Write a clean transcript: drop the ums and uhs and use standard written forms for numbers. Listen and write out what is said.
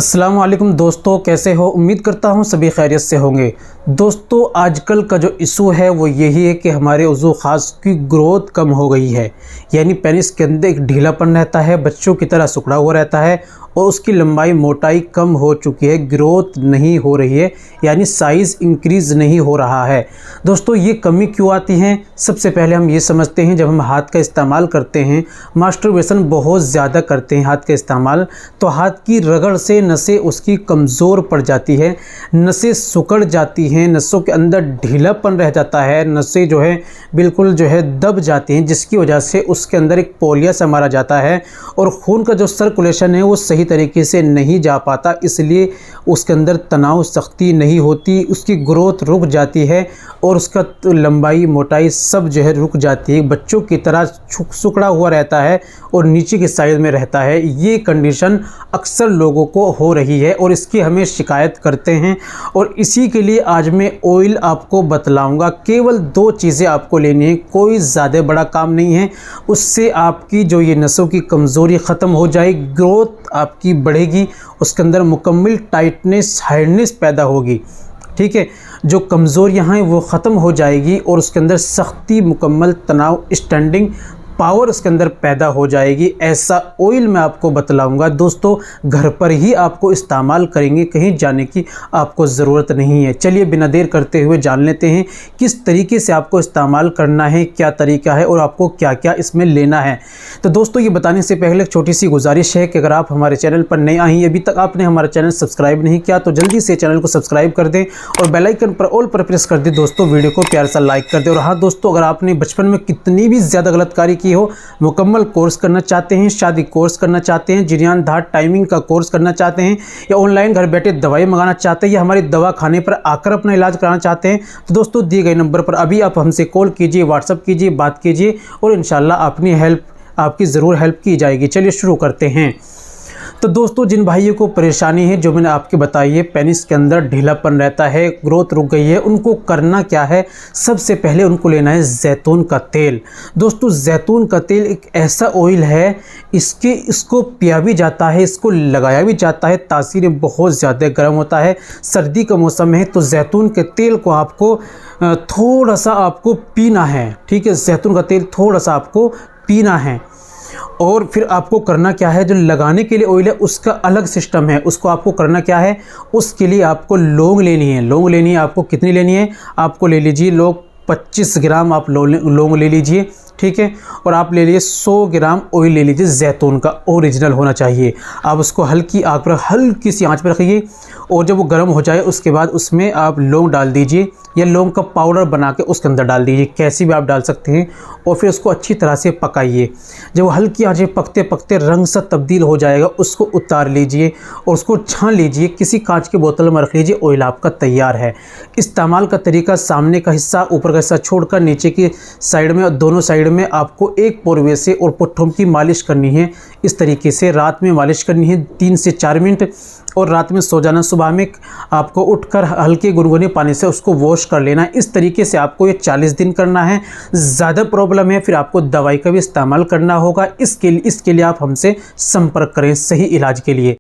अस्सलाम वालेकुम दोस्तों, कैसे हो? उम्मीद करता हूँ सभी खैरियत से होंगे। दोस्तों, आजकल का जो इशू है वो यही है कि हमारे उज़ू ख़ास की ग्रोथ कम हो गई है। यानी पेनिस के अंदर एक ढीलापन रहता है, बच्चों की तरह सिकुड़ा हुआ रहता है और उसकी लंबाई मोटाई कम हो चुकी है, ग्रोथ नहीं हो रही है, यानी साइज़ इंक्रीज़ नहीं हो रहा है। दोस्तों, ये कमी क्यों आती है? सबसे पहले हम ये समझते हैं, जब हम हाथ का इस्तेमाल करते हैं, मास्टरबेशन बहुत ज़्यादा करते हैं हाथ का इस्तेमाल, तो हाथ की रगड़ से नसें उसकी कमज़ोर पड़ जाती है, नसें सिकुड़ जाती हैं, नसों के अंदर ढीलापन रह जाता है, नसें जो है बिल्कुल जो है दब जाती हैं, जिसकी वजह से उसके अंदर एक पोलिया सा मारा जाता है और खून का जो सर्कुलेशन है वो सही तरीके से नहीं जा पाता, इसलिए उसके अंदर तनाव सख्ती नहीं होती, उसकी ग्रोथ रुक जाती है और उसका लंबाई मोटाई सब जो है रुक जाती है, बच्चों की तरह सिकुड़ा हुआ रहता है और नीचे की साइड में रहता है। ये कंडीशन अक्सर लोगों को हो रही है और इसकी हमें शिकायत करते हैं और इसी के लिए आज मैं ऑयल आपको बतलाऊंगा। केवल 2 चीज़ें आपको लेनी है, कोई ज़्यादा बड़ा काम नहीं है, उससे आपकी जो ये नसों की कमज़ोरी ख़त्म हो जाएगी, ग्रोथ आपकी बढ़ेगी, उसके अंदर मुकम्मल टाइटनेस हार्डनेस पैदा होगी। ठीक है, जो कमज़ोरियाँ हैं वो ख़त्म हो जाएगी और उसके अंदर सख्ती, मुकम्मल तनाव, स्टैंडिंग पावर उसके अंदर पैदा हो जाएगी। ऐसा ऑयल मैं आपको बतलाऊंगा। दोस्तों, घर पर ही आपको इस्तेमाल करेंगे, कहीं जाने की आपको ज़रूरत नहीं है। चलिए बिना देर करते हुए जान लेते हैं किस तरीके से आपको इस्तेमाल करना है, क्या तरीका है और आपको क्या क्या इसमें लेना है। तो दोस्तों, ये बताने से पहले एक छोटी सी गुजारिश है कि अगर आप हमारे चैनल पर नए आए हैं, अभी तक आपने हमारा चैनल सब्सक्राइब नहीं किया तो जल्दी से चैनल को सब्सक्राइब कर दें और बेल आइकन पर ऑल पर प्रेस कर दें। दोस्तों, वीडियो को प्यार सा लाइक कर दें। और हाँ दोस्तों, अगर आपने बचपन में कितनी भी ज़्यादा गलतकारी की हो, मुकम्मल कोर्स करना चाहते हैं, शादी कोर्स करना चाहते हैं, जिरियान धार टाइमिंग का कोर्स करना चाहते हैं, या ऑनलाइन घर बैठे दवाई मंगाना चाहते हैं, या हमारी दवा खाने पर आकर अपना इलाज कराना चाहते हैं, तो दोस्तों दिए गए नंबर पर अभी आप हमसे कॉल कीजिए, व्हाट्सअप कीजिए, बात कीजिए और इंशाल्लाह आपकी ज़रूर हेल्प की जाएगी। चलिए शुरू करते हैं। तो दोस्तों, जिन भाइयों को परेशानी है जो मैंने आपके बताई है, पेनिस के अंदर ढीलापन रहता है, ग्रोथ रुक गई है, उनको करना क्या है? सबसे पहले उनको लेना है जैतून का तेल। दोस्तों, जैतून का तेल एक ऐसा ऑयल है, इसको पिया भी जाता है, इसको लगाया भी जाता है, तासीर बहुत ज़्यादा गर्म होता है, सर्दी का मौसम है, तो जैतून के तेल को आपको थोड़ा सा आपको पीना है। ठीक है, जैतून का तेल थोड़ा सा आपको पीना है। और फिर आपको करना क्या है, जो लगाने के लिए ऑयल है उसका अलग सिस्टम है। उसको आपको करना क्या है, उसके लिए आपको लौंग लेनी है। लौंग लेनी है आपको, कितनी लेनी है? आपको ले लीजिए लोग 25 ग्राम आप लौंग ले लीजिए। ठीक है, और आप ले लीजिए 100 ग्राम ऑयल ले लीजिए, जैतून का ओरिजिनल होना चाहिए। आप उसको हल्की आग पर, हल्की सी आंच पर रखिए और जब वो गर्म हो जाए उसके बाद उसमें आप लौंग डाल दीजिए या लौंग का पाउडर बना के उसके अंदर डाल दीजिए, कैसी भी आप डाल सकते हैं, और फिर उसको अच्छी तरह से पकाइए। जब वो हल्की आंच पर पकते पकते रंग सा तब्दील हो जाएगा, उसको उतार लीजिए और उसको छान लीजिए, किसी कांच की बोतल में रख लीजिए। ऑयल आपका तैयार है। इस्तेमाल का तरीका, सामने का हिस्सा, ऊपर का हिस्सा छोड़कर नीचे की साइड में और दोनों साइड में आपको एक पोरवे से और पुट्ठों की मालिश करनी है। इस तरीके से रात में मालिश करनी है 3 से 4 मिनट और रात में सो जाना। सुबह में आपको उठकर हल्के गुनगुने पानी से उसको वॉश कर लेना है। इस तरीके से आपको ये 40 दिन करना है। ज़्यादा प्रॉब्लम है फिर आपको दवाई का भी इस्तेमाल करना होगा। इसके लिए आप हमसे संपर्क करें सही इलाज के लिए।